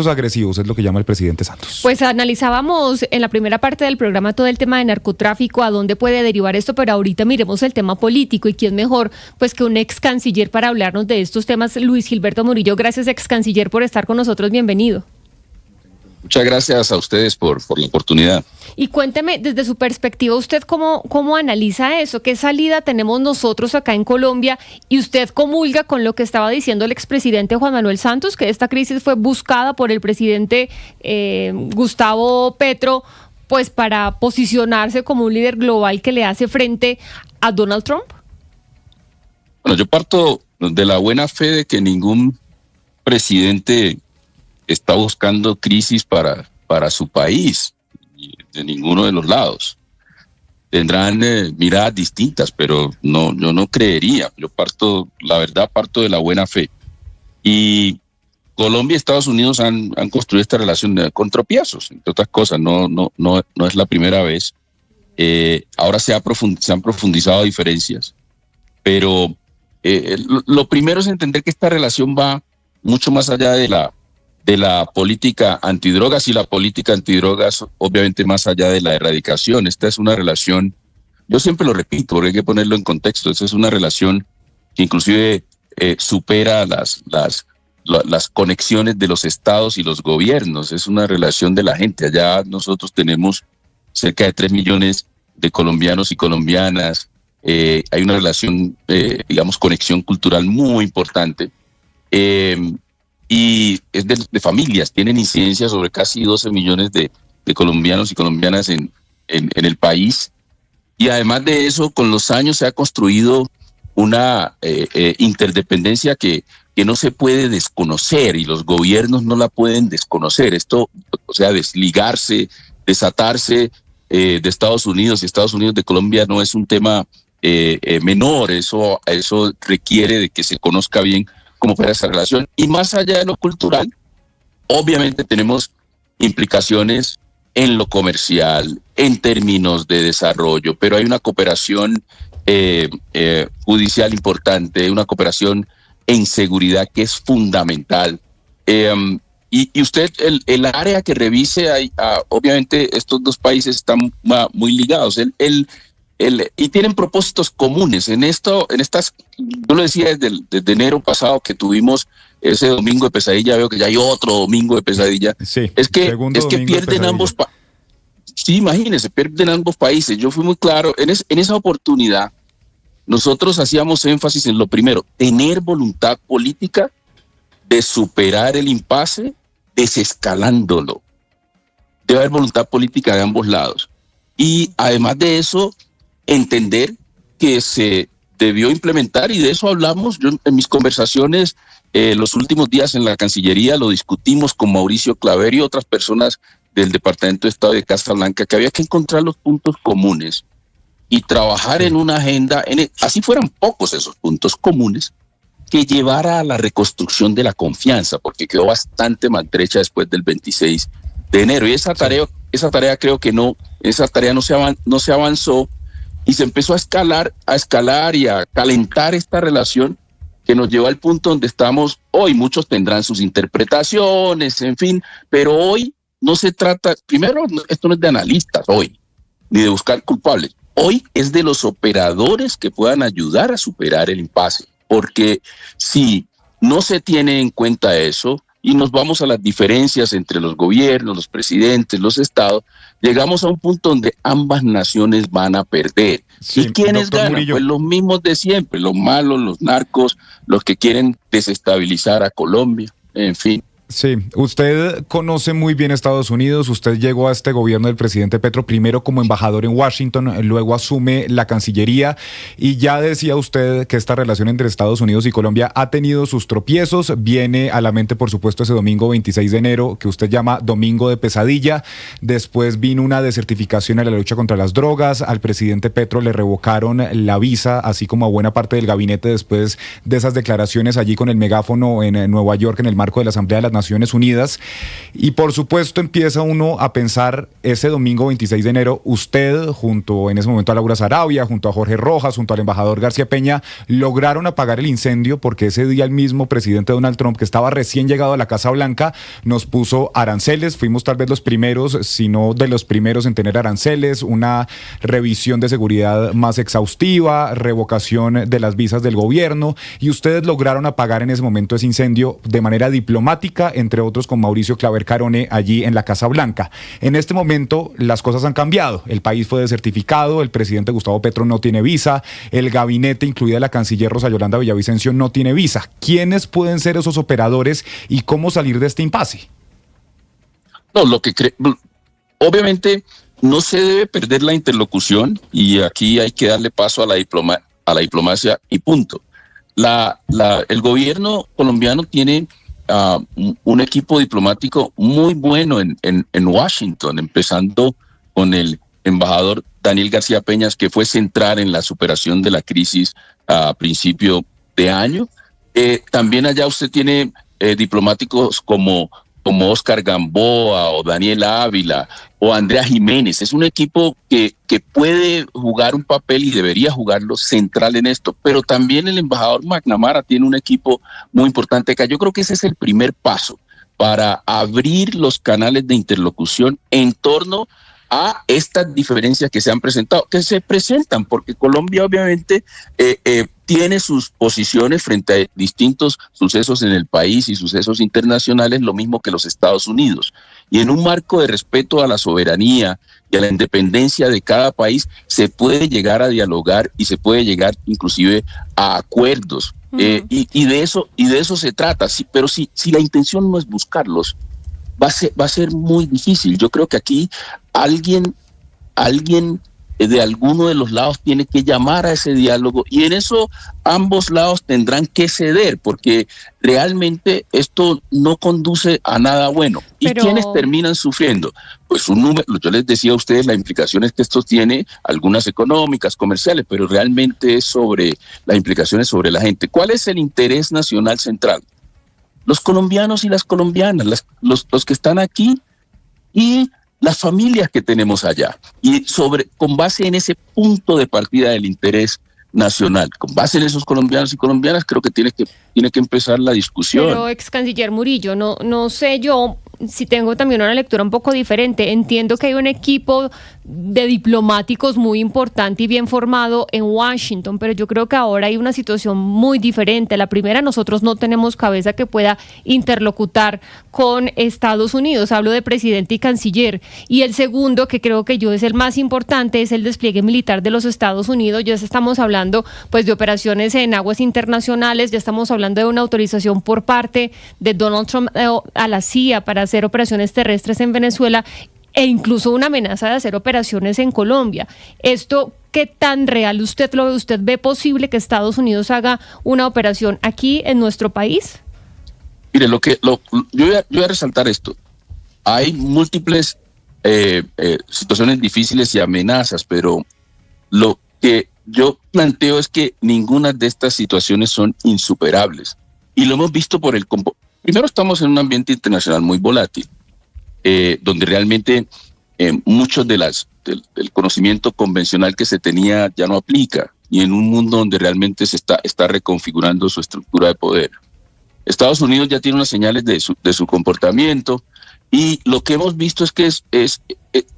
agresivos, es lo que llama el presidente Santos. Pues analizábamos en la primera parte del programa todo el tema de narcotráfico, a dónde puede derivar esto, pero ahorita miremos el tema político y quién mejor pues que un ex canciller para hablarnos de estos temas. Luis Gilberto Murillo, gracias ex canciller por estar con nosotros, bienvenido. Muchas gracias a ustedes por la oportunidad. Y cuénteme, desde su perspectiva, ¿usted cómo analiza eso? ¿Qué salida tenemos nosotros acá en Colombia? ¿Y usted comulga con lo que estaba diciendo el expresidente Juan Manuel Santos, que esta crisis fue buscada por el presidente Gustavo Petro, pues para posicionarse como un líder global que le hace frente a Donald Trump? Bueno, yo parto de la buena fe de que ningún presidente está buscando crisis para su país, de ninguno de los lados. Tendrán miradas distintas, pero yo no creería. Yo parto de la buena fe. Y Colombia y Estados Unidos han construido esta relación con tropiezos, entre otras cosas. No es la primera vez. Ahora se han profundizado diferencias. Pero lo primero es entender que esta relación va mucho más allá de la política antidrogas, y la política antidrogas obviamente más allá de la erradicación. Esta es una relación, yo siempre lo repito porque hay que ponerlo en contexto, esta es una relación que inclusive supera las conexiones de los estados y los gobiernos. Es una relación de la gente. Allá nosotros tenemos cerca de 3 millones de colombianos y colombianas. Hay una relación, conexión cultural muy importante. Y es de familias, tienen incidencia sobre casi 12 millones de colombianos y colombianas en el país. Y además de eso, con los años se ha construido una interdependencia que no se puede desconocer, y los gobiernos no la pueden desconocer. Esto, o sea, desligarse, desatarse de Estados Unidos y Estados Unidos de Colombia no es un tema menor. Eso requiere de que se conozca bien cómo fue esa relación. Y más allá de lo cultural, obviamente tenemos implicaciones en lo comercial, en términos de desarrollo, pero hay una cooperación judicial importante, una cooperación en seguridad que es fundamental. Y usted, el área que revise, obviamente estos dos países están muy ligados. Y tienen propósitos comunes. Yo lo decía desde enero pasado que tuvimos ese domingo de pesadilla, veo que ya hay otro domingo de pesadilla. Sí, es que pierden ambos países. Sí, imagínense, pierden ambos países. Yo fui muy claro, en esa oportunidad nosotros hacíamos énfasis en lo primero: tener voluntad política de superar el impasse desescalándolo. Debe haber voluntad política de ambos lados. Y además de eso, entender que se debió implementar, y de eso hablamos. Yo en mis conversaciones los últimos días en la Cancillería lo discutimos con Mauricio Claver y otras personas del Departamento de Estado de Casa Blanca, que había que encontrar los puntos comunes y trabajar en una agenda, así fueran pocos esos puntos comunes, que llevara a la reconstrucción de la confianza, porque quedó bastante maltrecha después del 26 de enero. Y esa tarea creo que no se avanzó. Y se empezó a escalar y a calentar esta relación que nos llevó al punto donde estamos hoy. Muchos tendrán sus interpretaciones, en fin, pero hoy no se trata, primero, esto no es de analistas hoy, ni de buscar culpables. Hoy es de los operadores que puedan ayudar a superar el impasse, porque si no se tiene en cuenta eso y nos vamos a las diferencias entre los gobiernos, los presidentes, los estados, llegamos a un punto donde ambas naciones van a perder. Sí, ¿y quiénes ganan? Murillo. Pues los mismos de siempre, los malos, los narcos, los que quieren desestabilizar a Colombia, en fin. Sí, usted conoce muy bien Estados Unidos, usted llegó a este gobierno del presidente Petro primero como embajador en Washington, luego asume la Cancillería, y ya decía usted que esta relación entre Estados Unidos y Colombia ha tenido sus tropiezos. Viene a la mente, por supuesto, ese domingo 26 de enero que usted llama domingo de pesadilla. Después vino una desertificación en la lucha contra las drogas, al presidente Petro le revocaron la visa, así como a buena parte del gabinete, después de esas declaraciones allí con el megáfono en Nueva York en el marco de la Asamblea de las Naciones Unidas. Y por supuesto empieza uno a pensar, ese domingo 26 de enero, usted, junto en ese momento a Laura Sarabia, junto a Jorge Rojas, junto al embajador García Peña, lograron apagar el incendio porque ese día el mismo presidente Donald Trump, que estaba recién llegado a la Casa Blanca, nos puso aranceles. Fuimos tal vez los primeros, si no de los primeros en tener aranceles, una revisión de seguridad más exhaustiva, revocación de las visas del gobierno, y ustedes lograron apagar en ese momento ese incendio de manera diplomática, entre otros con Mauricio Claver Carone allí en la Casa Blanca. En este momento las cosas han cambiado. El país fue desertificado, el presidente Gustavo Petro no tiene visa, el gabinete, incluida la canciller Rosa Yolanda Villavicencio, no tiene visa. ¿Quiénes pueden ser esos operadores y cómo salir de este impasse? No, obviamente no se debe perder la interlocución, y aquí hay que darle paso a la diplomacia y punto. El gobierno colombiano tiene un equipo diplomático muy bueno en Washington, empezando con el embajador Daniel García Peñas, que fue central en la superación de la crisis a principio de año. También allá usted tiene diplomáticos como Oscar Gamboa o Daniel Ávila o Andrea Jiménez. Es un equipo que puede jugar un papel y debería jugarlo central en esto, pero también el embajador McNamara tiene un equipo muy importante acá. Yo creo que ese es el primer paso para abrir los canales de interlocución en torno a estas diferencias que se han presentado, que se presentan, porque Colombia obviamente tiene sus posiciones frente a distintos sucesos en el país y sucesos internacionales, lo mismo que los Estados Unidos. Y en un marco de respeto a la soberanía y a la independencia de cada país, se puede llegar a dialogar y se puede llegar inclusive a acuerdos. Y de eso se trata. Pero si la intención no es buscarlos, va a ser muy difícil. Yo creo que aquí alguien de alguno de los lados tiene que llamar a ese diálogo, y en eso ambos lados tendrán que ceder, porque realmente esto no conduce a nada bueno. ¿Y quiénes terminan sufriendo? Pues un número, yo les decía a ustedes las implicaciones que esto tiene, algunas económicas, comerciales, pero realmente es sobre las implicaciones sobre la gente. ¿Cuál es el interés nacional central? Los colombianos y las colombianas, los que están aquí y las familias que tenemos allá. Y con base en ese punto de partida del interés nacional, con base en esos colombianos y colombianas, creo que tiene que empezar la discusión. Pero, ex canciller Murillo, no sé yo si tengo también una lectura un poco diferente. Entiendo que hay un equipo de diplomáticos muy importante y bien formado en Washington, pero yo creo que ahora hay una situación muy diferente. La primera, nosotros no tenemos cabeza que pueda interlocutar con Estados Unidos, hablo de presidente y canciller. Y el segundo, que creo que yo es el más importante, es el despliegue militar de los Estados Unidos. Ya estamos hablando pues de operaciones en aguas internacionales, ya estamos hablando de una autorización por parte de Donald Trump a la CIA para hacer operaciones terrestres en Venezuela, e incluso una amenaza de hacer operaciones en Colombia. ¿Esto qué tan real usted lo ve? ¿Usted ve posible que Estados Unidos haga una operación aquí en nuestro país? Mire, yo voy a resaltar esto. Hay múltiples situaciones difíciles y amenazas, pero lo que yo planteo es que ninguna de estas situaciones son insuperables. Y lo hemos visto primero, estamos en un ambiente internacional muy volátil, donde realmente mucho del conocimiento convencional que se tenía ya no aplica, y en un mundo donde realmente se está reconfigurando su estructura de poder. Estados Unidos ya tiene unas señales de su comportamiento, y lo que hemos visto es que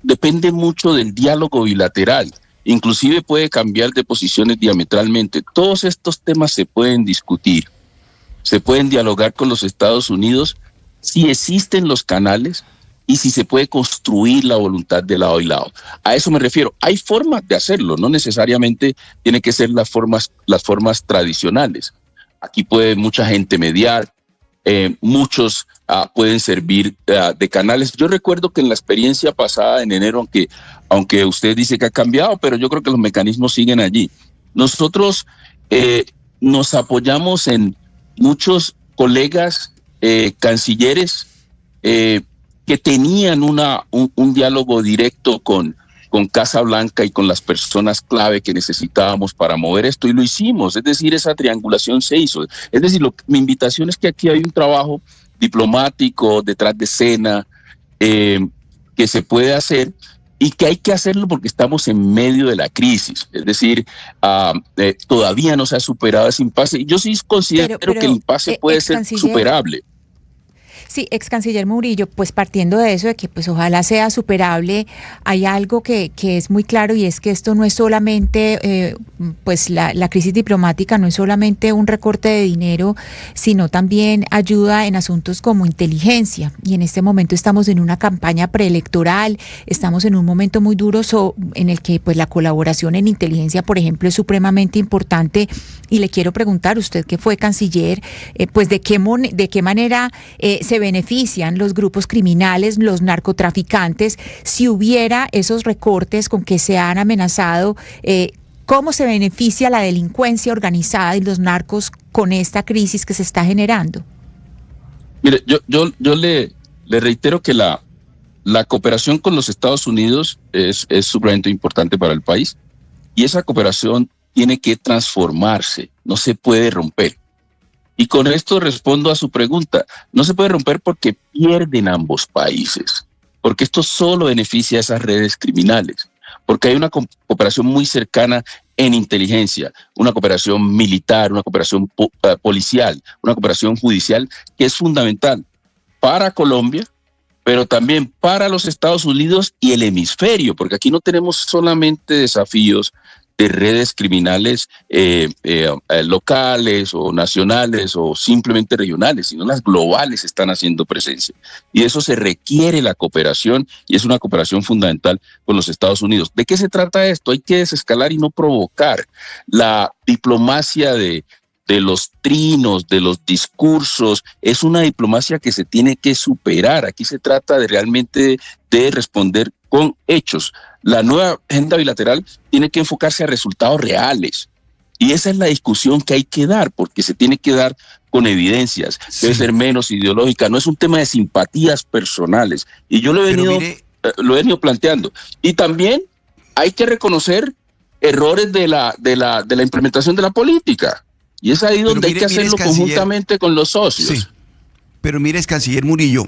depende mucho del diálogo bilateral. Inclusive puede cambiar de posiciones diametralmente. Todos estos temas se pueden discutir, se pueden dialogar con los Estados Unidos si existen los canales y si se puede construir la voluntad de lado y lado. A eso me refiero. Hay formas de hacerlo, no necesariamente tiene que ser las formas tradicionales. Aquí puede mucha gente mediar, muchos pueden servir de canales. Yo recuerdo que en la experiencia pasada en enero, aunque usted dice que ha cambiado, pero yo creo que los mecanismos siguen allí. Nosotros nos apoyamos en muchos colegas cancilleres que tenían un diálogo directo con Casa Blanca y con las personas clave que necesitábamos para mover esto, y lo hicimos. Es decir, esa triangulación se hizo. Es decir, mi invitación es que aquí hay un trabajo diplomático, detrás de escena, que se puede hacer y que hay que hacerlo porque estamos en medio de la crisis. Es decir, todavía no se ha superado ese impasse. Y yo sí considero que el impasse puede ser superable. Sí, ex canciller Murillo, pues partiendo de eso, de que pues ojalá sea superable, hay algo que es muy claro, y es que esto no es solamente, pues la crisis diplomática no es solamente un recorte de dinero, sino también ayuda en asuntos como inteligencia. Y en este momento estamos en una campaña preelectoral, estamos en un momento muy duro en el que pues la colaboración en inteligencia, por ejemplo, es supremamente importante. Y le quiero preguntar, usted que fue canciller, pues de qué manera se benefician los grupos criminales, los narcotraficantes, si hubiera esos recortes con que se han amenazado, ¿cómo se beneficia la delincuencia organizada y los narcos con esta crisis que se está generando? Mire, yo le reitero que la cooperación con los Estados Unidos es sumamente importante para el país, y esa cooperación tiene que transformarse, no se puede romper. Y con esto respondo a su pregunta. No se puede romper porque pierden ambos países, porque esto solo beneficia a esas redes criminales, porque hay una cooperación muy cercana en inteligencia, una cooperación militar, una cooperación policial, una cooperación judicial que es fundamental para Colombia, pero también para los Estados Unidos y el hemisferio, porque aquí no tenemos solamente desafíos de redes criminales locales o nacionales o simplemente regionales, sino las globales están haciendo presencia. Y eso se requiere la cooperación, y es una cooperación fundamental con los Estados Unidos. ¿De qué se trata esto? Hay que desescalar y no provocar. La diplomacia de los trinos, de los discursos, es una diplomacia que se tiene que superar. Aquí se trata de realmente de responder con hechos. La nueva agenda bilateral tiene que enfocarse a resultados reales. Y esa es la discusión que hay que dar, porque se tiene que dar con evidencias. Sí. Debe ser menos ideológica, no es un tema de simpatías personales. Y yo lo he venido planteando. Y también hay que reconocer errores de la implementación de la política. Y es ahí donde hay que hacerlo conjuntamente con los socios. Sí. Pero mire, canciller Murillo,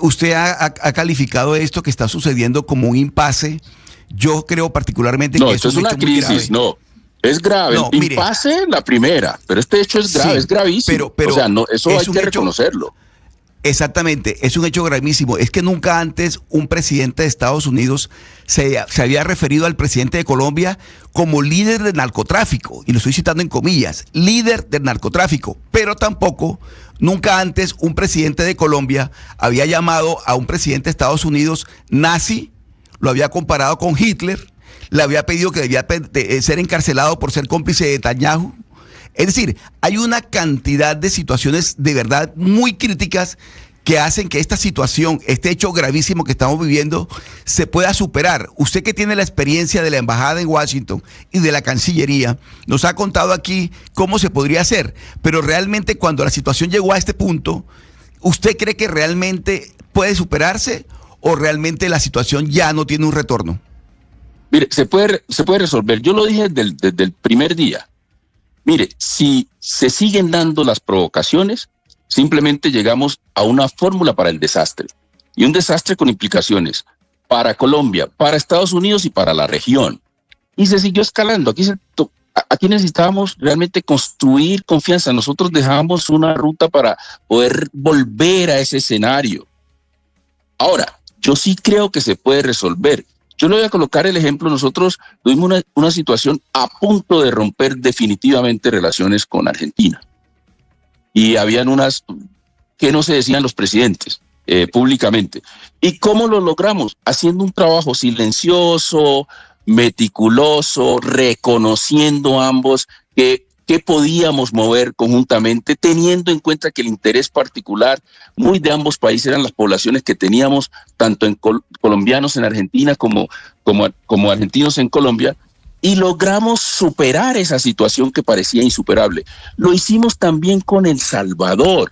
usted ha calificado esto que está sucediendo como un impasse. Yo creo particularmente que esto es una crisis, no. Es grave. No, el impasse, la primera, pero este hecho es grave, sí, es gravísimo. Pero o sea, no, eso hay que reconocerlo. Exactamente, es un hecho gravísimo. Es que nunca antes un presidente de Estados Unidos se había referido al presidente de Colombia como líder del narcotráfico, y lo estoy citando en comillas, líder del narcotráfico, pero tampoco nunca antes un presidente de Colombia había llamado a un presidente de Estados Unidos nazi, lo había comparado con Hitler, le había pedido que debía ser encarcelado por ser cómplice de Netanyahu. Es decir, hay una cantidad de situaciones de verdad muy críticas que hacen que esta situación, este hecho gravísimo que estamos viviendo, se pueda superar. Usted, que tiene la experiencia de la embajada en Washington y de la Cancillería, nos ha contado aquí cómo se podría hacer, pero realmente cuando la situación llegó a este punto, ¿usted cree que realmente puede superarse o realmente la situación ya no tiene un retorno? Mire, se puede resolver. Yo lo dije desde el primer día. Mire, si se siguen dando las provocaciones, simplemente llegamos a una fórmula para el desastre. Y un desastre con implicaciones para Colombia, para Estados Unidos y para la región. Y se siguió escalando. Aquí necesitábamos realmente construir confianza. Nosotros dejamos una ruta para poder volver a ese escenario. Ahora, yo sí creo que se puede resolver. Yo le voy a colocar el ejemplo. Nosotros tuvimos una situación a punto de romper definitivamente relaciones con Argentina. Y habían unas que no se decían los presidentes públicamente. ¿Y cómo lo logramos? Haciendo un trabajo silencioso, meticuloso, reconociendo ambos que podíamos mover conjuntamente, teniendo en cuenta que el interés particular muy de ambos países eran las poblaciones que teníamos, tanto en colombianos en Argentina como argentinos en Colombia, y logramos superar esa situación que parecía insuperable. Lo hicimos también con El Salvador.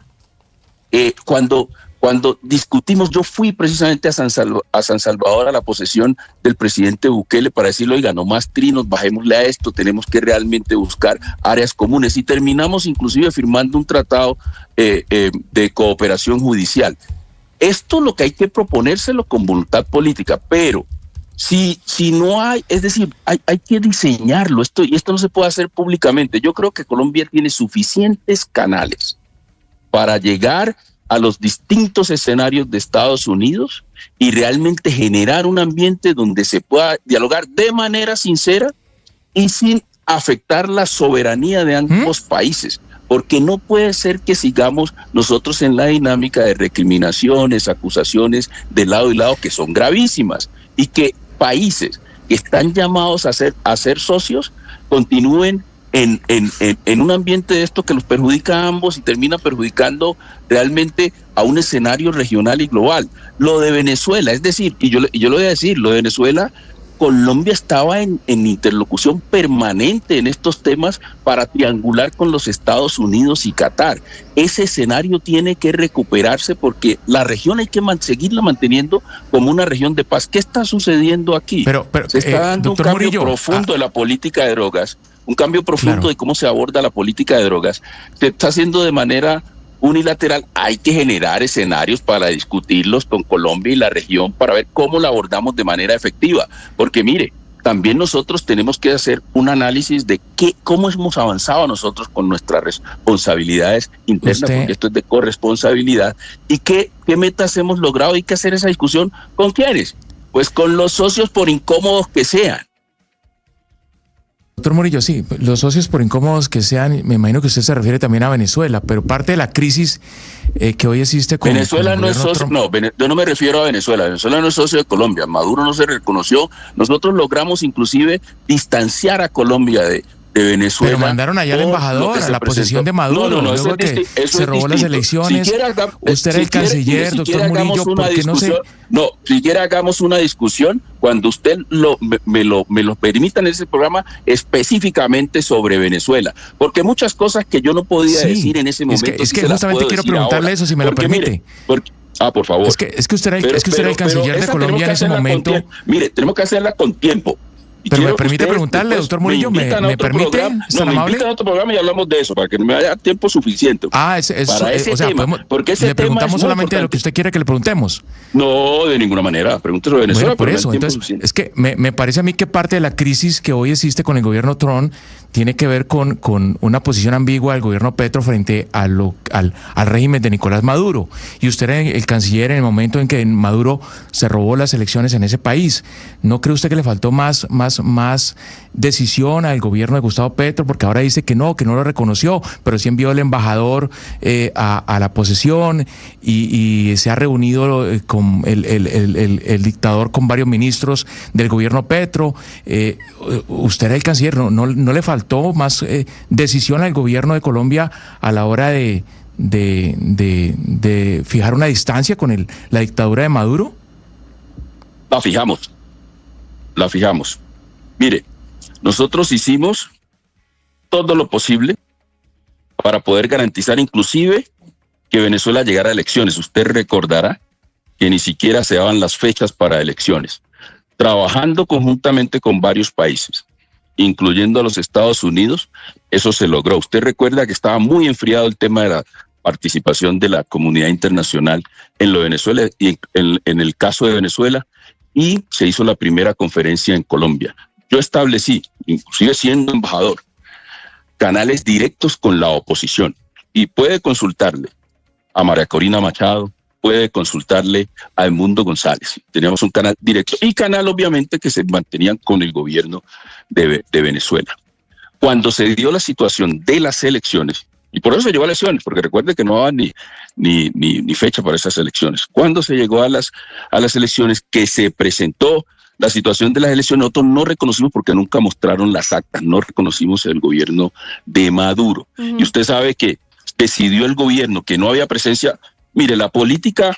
Cuando Cuando discutimos, yo fui precisamente a San Salvador a la posesión del presidente Bukele para decirle, oiga, no más trinos, bajémosle a esto, tenemos que realmente buscar áreas comunes, y terminamos inclusive firmando un tratado de cooperación judicial. Esto lo que hay que proponérselo con voluntad política, pero si no hay, es decir, hay que diseñarlo, y esto no se puede hacer públicamente. Yo creo que Colombia tiene suficientes canales para llegar a los distintos escenarios de Estados Unidos y realmente generar un ambiente donde se pueda dialogar de manera sincera y sin afectar la soberanía de ambos países, porque no puede ser que sigamos nosotros en la dinámica de recriminaciones, acusaciones de lado y lado que son gravísimas, y que países que están llamados a ser socios continúen en un ambiente de esto que los perjudica a ambos y termina perjudicando realmente a un escenario regional y global. Lo de Venezuela, es decir, y yo lo voy a decir, lo de Venezuela, Colombia estaba en interlocución permanente en estos temas para triangular con los Estados Unidos y Qatar. Ese escenario tiene que recuperarse porque la región hay que seguirla manteniendo como una región de paz. ¿Qué está sucediendo aquí? Se está dando un cambio Murillo, profundo de la política de drogas, un cambio profundo de cómo se aborda la política de drogas. Se está haciendo de manera unilateral. Hay que generar escenarios para discutirlos con Colombia y la región para ver cómo la abordamos de manera efectiva. Porque mire, también nosotros tenemos que hacer un análisis de cómo hemos avanzado nosotros con nuestras responsabilidades internas, porque esto es de corresponsabilidad, y qué metas hemos logrado. Hay que hacer esa discusión. ¿Con quiénes? Pues con los socios, por incómodos que sean. Doctor Murillo, sí, los socios por incómodos que sean, me imagino que usted se refiere también a Venezuela, pero parte de la crisis que hoy existe con Venezuela no es socio, no, yo no me refiero a Venezuela. Venezuela no es socio de Colombia. Maduro no se reconoció. Nosotros logramos inclusive distanciar a Colombia de Venezuela. Pero mandaron allá al embajador a la posesión de Maduro, luego que se robó las elecciones. Usted era el canciller, doctor Murillo, ¿por qué no se...? No, siquiera hagamos una discusión cuando usted me lo permita en ese programa específicamente sobre Venezuela, porque muchas cosas que yo no podía decir en ese momento. Es que justamente quiero preguntarle eso, si me lo permite. Por favor. Es que usted era el canciller de Colombia en ese momento. Mire, tenemos que hacerla con tiempo. Pero me permite preguntarle, doctor Murillo, ¿me permite? Me invitan a otro programa y hablamos de eso, para que no me haya tiempo suficiente. Para ese tema, porque ese le preguntamos solamente de lo que usted quiere que le preguntemos. No, de ninguna manera, pregúntelo de Venezuela. Bueno, por eso, entonces, es que me parece a mí que parte de la crisis que hoy existe con el gobierno Trump tiene que ver con una posición ambigua del gobierno Petro frente al régimen de Nicolás Maduro. Y usted era el canciller en el momento en que Maduro se robó las elecciones en ese país. ¿No cree usted que le faltó más decisión al gobierno de Gustavo Petro? Porque ahora dice que no lo reconoció, pero sí envió el embajador a la posesión y se ha reunido con el dictador con varios ministros del gobierno Petro. Usted era el canciller, ¿no le faltó más decisión al gobierno de Colombia a la hora de fijar una distancia con la dictadura de Maduro? La fijamos. Mire, nosotros hicimos todo lo posible para poder garantizar inclusive que Venezuela llegara a elecciones. Usted recordará que ni siquiera se daban las fechas para elecciones, trabajando conjuntamente con varios países, incluyendo a los Estados Unidos. Eso se logró. Usted recuerda que estaba muy enfriado el tema de la participación de la comunidad internacional en lo de Venezuela y en el caso de Venezuela, y se hizo la primera conferencia en Colombia. Yo establecí, inclusive siendo embajador, canales directos con la oposición, y puede consultarle a María Corina Machado, puede consultarle a Edmundo González. Teníamos un canal directo y canal obviamente que se mantenían con el gobierno de Venezuela. Cuando se dio la situación de las elecciones, y por eso se llegó a elecciones, porque recuerde que no había ni fecha para esas elecciones. Cuando se llegó a las elecciones, que se presentó la situación de las elecciones, nosotros no reconocimos, porque nunca mostraron las actas, no reconocimos el gobierno de Maduro. Y usted sabe que decidió el gobierno que no había presencia. Mire, la política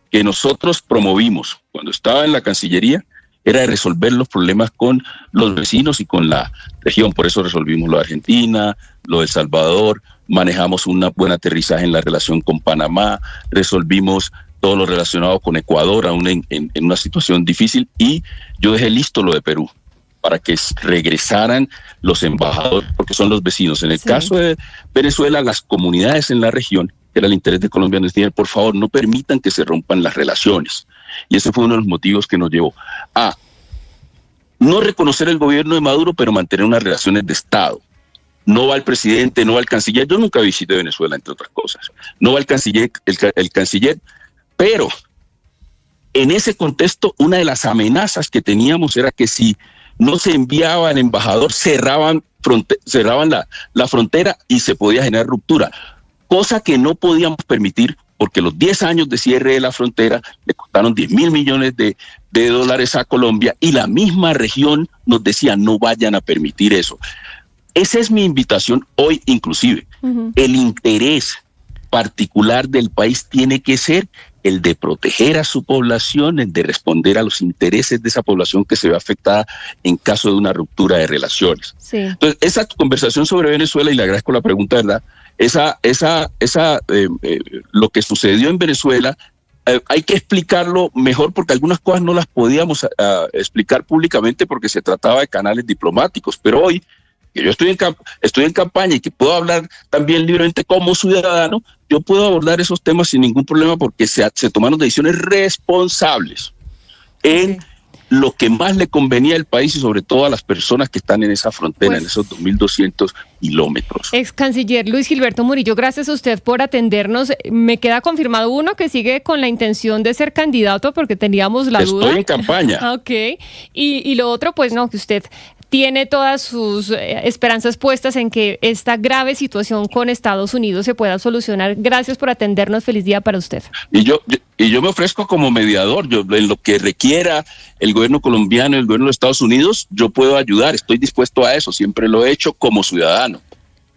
que nosotros promovimos cuando estaba en la Cancillería era de resolver los problemas con los vecinos y con la región. Por eso resolvimos lo de Argentina, lo de El Salvador, manejamos un buen aterrizaje en la relación con Panamá, resolvimos todo lo relacionado con Ecuador, aún en una situación difícil, y yo dejé listo lo de Perú para que regresaran los embajadores, porque son los vecinos. En el caso de Venezuela, las comunidades en la región, que era el interés de Colombia, nos dijeron, por favor, no permitan que se rompan las relaciones. Y ese fue uno de los motivos que nos llevó a no reconocer el gobierno de Maduro, pero mantener unas relaciones de Estado. No va el presidente, no va el canciller. Yo nunca visité Venezuela, entre otras cosas. No va el canciller, el canciller, pero en ese contexto, una de las amenazas que teníamos era que si no se enviaba al embajador, cerraban la frontera y se podía generar ruptura, cosa que no podíamos permitir porque los 10 años de cierre de la frontera le costaron 10.000 millones de dólares a Colombia, y la misma región nos decía no vayan a permitir eso. Esa es mi invitación hoy inclusive. El interés particular del país tiene que ser el de proteger a su población, el de responder a los intereses de esa población que se ve afectada en caso de una ruptura de relaciones. Sí. Entonces, esa conversación sobre Venezuela, y le agradezco la pregunta, ¿verdad? Lo que sucedió en Venezuela, hay que explicarlo mejor porque algunas cosas no las podíamos explicar públicamente porque se trataba de canales diplomáticos, pero hoy que yo estoy en campaña y que puedo hablar también libremente como ciudadano, yo puedo abordar esos temas sin ningún problema porque se tomaron decisiones responsables en lo que más le convenía al país y sobre todo a las personas que están en esa frontera, en esos 2.200 kilómetros. Ex canciller Luis Gilberto Murillo, gracias a usted por atendernos. Me queda confirmado uno que sigue con la intención de ser candidato porque teníamos la duda. Estoy en campaña. Ok. Y lo otro, pues no, que usted tiene todas sus esperanzas puestas en que esta grave situación con Estados Unidos se pueda solucionar. Gracias por atendernos. Feliz día para usted. Y yo me ofrezco como mediador. En lo que requiera el gobierno colombiano y el gobierno de Estados Unidos, yo puedo ayudar. Estoy dispuesto a eso. Siempre lo he hecho como ciudadano.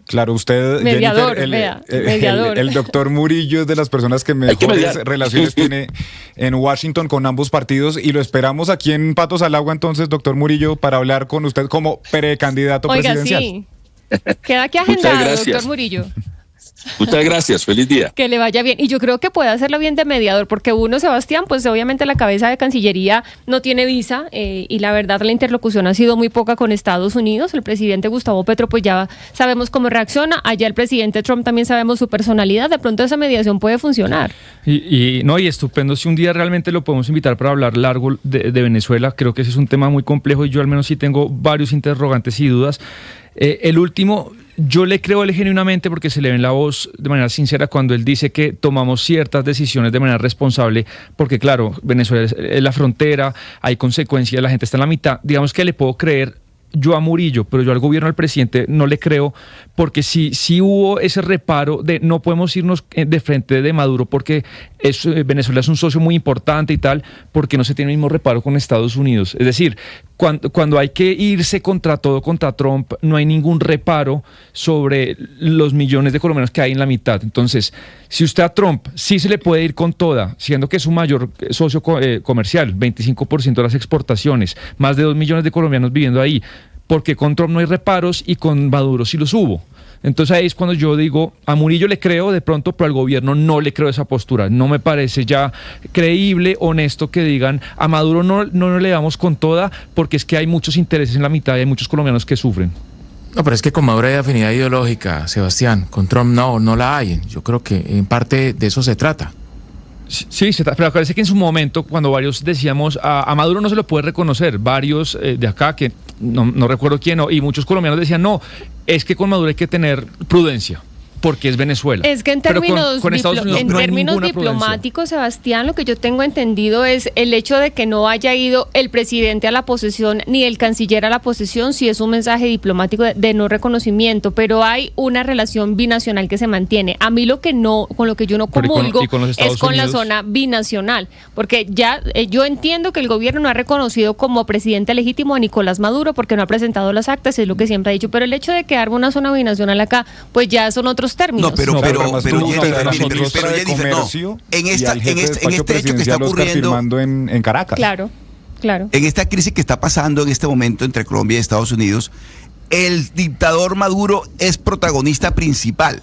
Claro, usted, mediador, Jennifer, mediador. El doctor Murillo es de las personas que mejores relaciones tiene en Washington con ambos partidos, y lo esperamos aquí en Patos al Agua entonces, doctor Murillo, para hablar con usted como precandidato presidencial. Sí. Queda aquí agendado, doctor Murillo. Muchas gracias, feliz día. Que le vaya bien. Y yo creo que puede hacerlo bien de mediador, porque uno, Sebastián, pues obviamente la cabeza de Cancillería no tiene visa, y la verdad la interlocución ha sido muy poca con Estados Unidos. El presidente Gustavo Petro, pues ya sabemos cómo reacciona. Allá el presidente Trump también sabemos su personalidad. De pronto esa mediación puede funcionar. Y estupendo. Si un día realmente lo podemos invitar para hablar largo de Venezuela, creo que ese es un tema muy complejo y yo al menos sí tengo varios interrogantes y dudas. El último, yo le creo a él genuinamente porque se le ve en la voz de manera sincera cuando él dice que tomamos ciertas decisiones de manera responsable, porque claro, Venezuela es la frontera, hay consecuencias, la gente está en la mitad. Digamos que le puedo creer yo a Murillo, pero yo al gobierno, al presidente, no le creo, porque sí hubo ese reparo de no podemos irnos de frente de Maduro porque Venezuela es un socio muy importante y tal, porque no se tiene el mismo reparo con Estados Unidos. Es decir, cuando hay que irse contra todo, contra Trump, no hay ningún reparo sobre los millones de colombianos que hay en la mitad. Entonces, si usted a Trump sí se le puede ir con toda, siendo que es su mayor socio comercial, 25% de las exportaciones, más de 2 millones de colombianos viviendo ahí, porque con Trump no hay reparos y con Maduro sí los hubo. Entonces ahí es cuando yo digo, a Murillo le creo de pronto, pero al gobierno no le creo esa postura. No me parece ya creíble, honesto que digan, a Maduro no le damos con toda, porque es que hay muchos intereses en la mitad y hay muchos colombianos que sufren. No, pero es que con Maduro hay afinidad ideológica, Sebastián. Con Trump no la hay. Yo creo que en parte de eso se trata. Sí, pero parece que en su momento, cuando varios decíamos, a Maduro no se lo puede reconocer, varios de acá, que no recuerdo quién, y muchos colombianos decían, no, es que con Maduro hay que tener prudencia, porque es Venezuela. Es que en términos, diplomáticos, Sebastián, lo que yo tengo entendido es el hecho de que no haya ido el presidente a la posesión ni el canciller a la posesión, sí es un mensaje diplomático de no reconocimiento, pero hay una relación binacional que se mantiene. A mí con lo que yo no comulgo es con la zona binacional, porque ya yo entiendo que el gobierno no ha reconocido como presidente legítimo a Nicolás Maduro porque no ha presentado las actas, es lo que siempre ha dicho, pero el hecho de quedar una zona binacional acá, pues ya son otros términos. No, pero Jennifer, no. En este hecho que está ocurriendo en Caracas. Claro. En esta crisis que está pasando en este momento entre Colombia y Estados Unidos, el dictador Maduro es protagonista principal.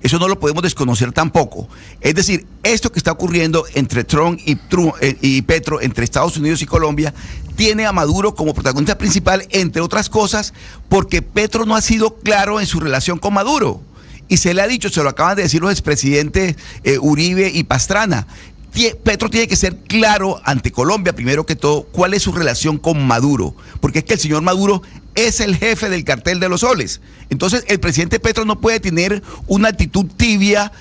Eso no lo podemos desconocer tampoco. Es decir, esto que está ocurriendo entre Trump y Petro, entre Estados Unidos y Colombia, tiene a Maduro como protagonista principal, entre otras cosas, porque Petro no ha sido claro en su relación con Maduro. Y se le ha dicho, se lo acaban de decir los expresidentes Uribe y Pastrana. Petro tiene que ser claro ante Colombia, primero que todo, cuál es su relación con Maduro, porque es que el señor Maduro es el jefe del cartel de los soles. Entonces, el presidente Petro no puede tener una actitud tibia,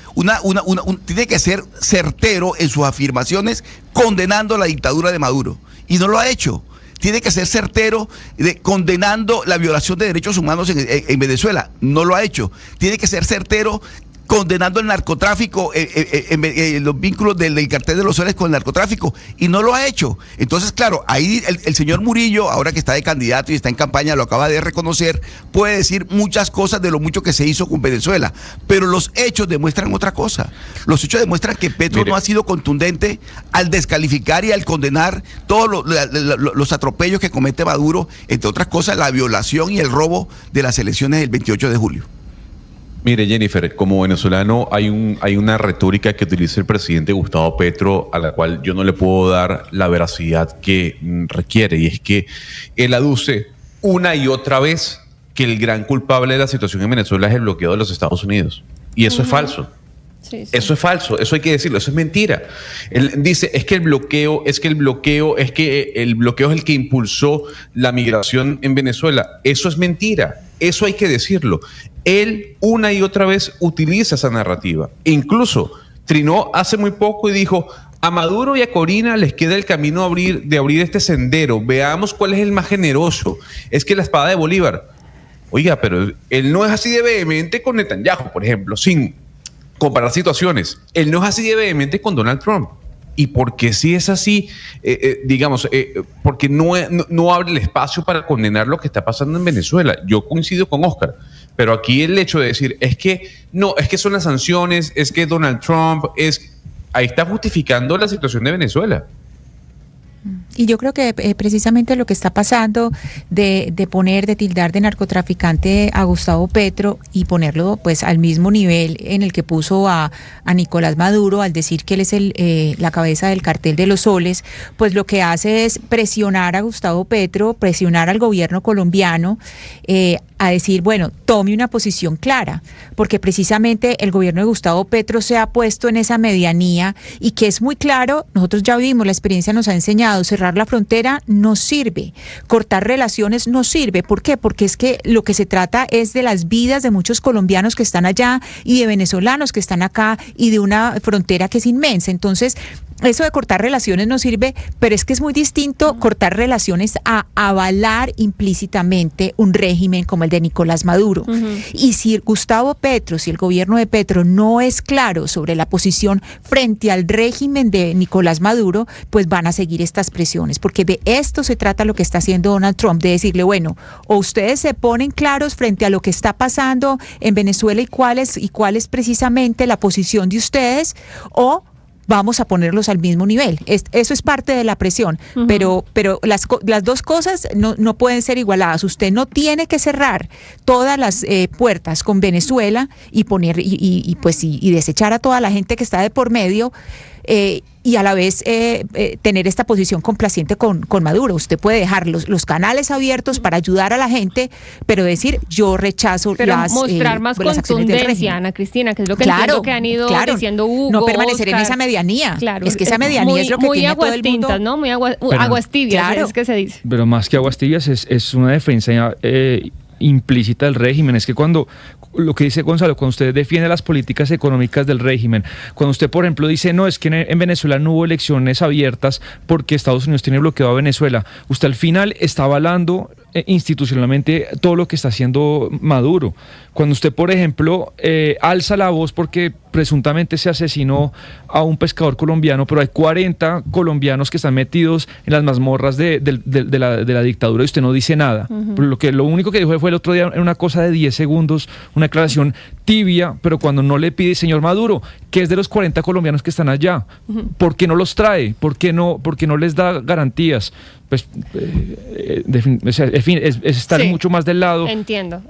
tiene que ser certero en sus afirmaciones condenando la dictadura de Maduro. Y no lo ha hecho. Tiene que ser certero condenando la violación de derechos humanos en Venezuela. No lo ha hecho. Tiene que ser certero condenando el narcotráfico, los vínculos del cartel de los soles con el narcotráfico, y no lo ha hecho. Entonces, claro, ahí el señor Murillo, ahora que está de candidato y está en campaña, lo acaba de reconocer, puede decir muchas cosas de lo mucho que se hizo con Venezuela, pero los hechos demuestran otra cosa. Los hechos demuestran que Petro no ha sido contundente al descalificar y al condenar todos los atropellos que comete Maduro, entre otras cosas, la violación y el robo de las elecciones del 28 de julio. Mire, Jennifer, como venezolano hay una retórica que utiliza el presidente Gustavo Petro a la cual yo no le puedo dar la veracidad que requiere, y es que él aduce una y otra vez que el gran culpable de la situación en Venezuela es el bloqueo de los Estados Unidos. Y eso es falso. Sí. Eso es falso, eso hay que decirlo, eso es mentira. Él dice, es que el bloqueo es el que impulsó la migración en Venezuela. Eso es mentira, eso hay que decirlo. Él una y otra vez utiliza esa narrativa. Incluso trinó hace muy poco y dijo, a Maduro y a Corina les queda el camino de abrir este sendero. Veamos cuál es el más generoso. Es que la espada de Bolívar. Oiga, pero él no es así de vehemente con Netanyahu, por ejemplo, sin comparar situaciones. Él no es así de vehemente con Donald Trump. Y porque si es así, porque no abre el espacio para condenar lo que está pasando en Venezuela. Yo coincido con Oscar, pero aquí el hecho de decir, es que son las sanciones, es que Donald Trump, ahí está justificando la situación de Venezuela. Y yo creo que precisamente lo que está pasando de tildar de narcotraficante a Gustavo Petro y ponerlo pues al mismo nivel en el que puso a Nicolás Maduro al decir que él es la cabeza del cartel de los soles, pues lo que hace es presionar a Gustavo Petro, presionar al gobierno colombiano a decir, bueno, tome una posición clara, porque precisamente el gobierno de Gustavo Petro se ha puesto en esa medianía y que es muy claro, nosotros ya vimos, la experiencia nos ha enseñado, cerrar la frontera no sirve, cortar relaciones no sirve. ¿Por qué? Porque es que lo que se trata es de las vidas de muchos colombianos que están allá y de venezolanos que están acá y de una frontera que es inmensa. Entonces, eso de cortar relaciones no sirve, pero es que es muy distinto cortar relaciones a avalar implícitamente un régimen como el de Nicolás Maduro. Y si Gustavo Petro, si el gobierno de Petro no es claro sobre la posición frente al régimen de Nicolás Maduro, pues van a seguir estas presiones, porque de esto se trata lo que está haciendo Donald Trump, de decirle, bueno, o ustedes se ponen claros frente a lo que está pasando en Venezuela y cuál es precisamente la posición de ustedes, o vamos a ponerlos al mismo nivel. Eso es parte de la presión, pero las dos cosas no pueden ser igualadas. Usted no tiene que cerrar todas las puertas con Venezuela y poner y desechar a toda la gente que está de por medio, y a la vez tener esta posición complaciente con Maduro. Usted puede dejar los canales abiertos para ayudar a la gente, pero decir yo rechazo mostrar más contundencia, Ana Cristina, que es lo que entiendo que han ido diciendo Hugo, no permanecer Oscar, en esa medianía. Claro, es que esa medianía es lo que tiene todo el mundo. ¿No? Muy aguas tibias, claro. Es que se dice. Pero más que aguas tibias es una defensa implícita del régimen. Es que cuando, lo que dice Gonzalo, cuando usted defiende las políticas económicas del régimen, cuando usted, por ejemplo, dice, no, es que en Venezuela no hubo elecciones abiertas porque Estados Unidos tiene bloqueado a Venezuela, usted al final está avalando institucionalmente todo lo que está haciendo Maduro. Cuando usted, por ejemplo, alza la voz porque presuntamente se asesinó a un pescador colombiano, pero hay 40 colombianos que están metidos en las mazmorras de la dictadura y usted no dice nada. Lo único que dijo fue el otro día, en una cosa de 10 segundos, una declaración tibia, pero cuando no le pide, señor Maduro, que es de los 40 colombianos que están allá, ¿por qué no los trae? ¿Por qué no les da garantías? Pues, en fin, es estar mucho más del lado. Entiendo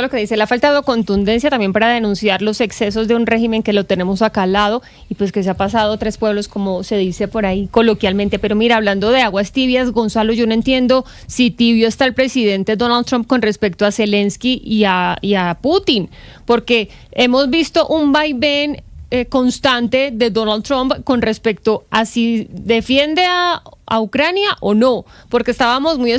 lo que dice. Le ha faltado contundencia también para denunciar los excesos de un régimen que lo tenemos acá al lado y pues que se ha pasado 3 pueblos, como se dice por ahí coloquialmente. Pero mira, hablando de aguas tibias, Gonzalo, yo no entiendo si tibio está el presidente Donald Trump con respecto a Zelensky y a Putin, porque hemos visto un vaivén constante de Donald Trump con respecto a si defiende a Ucrania o no, porque estábamos muy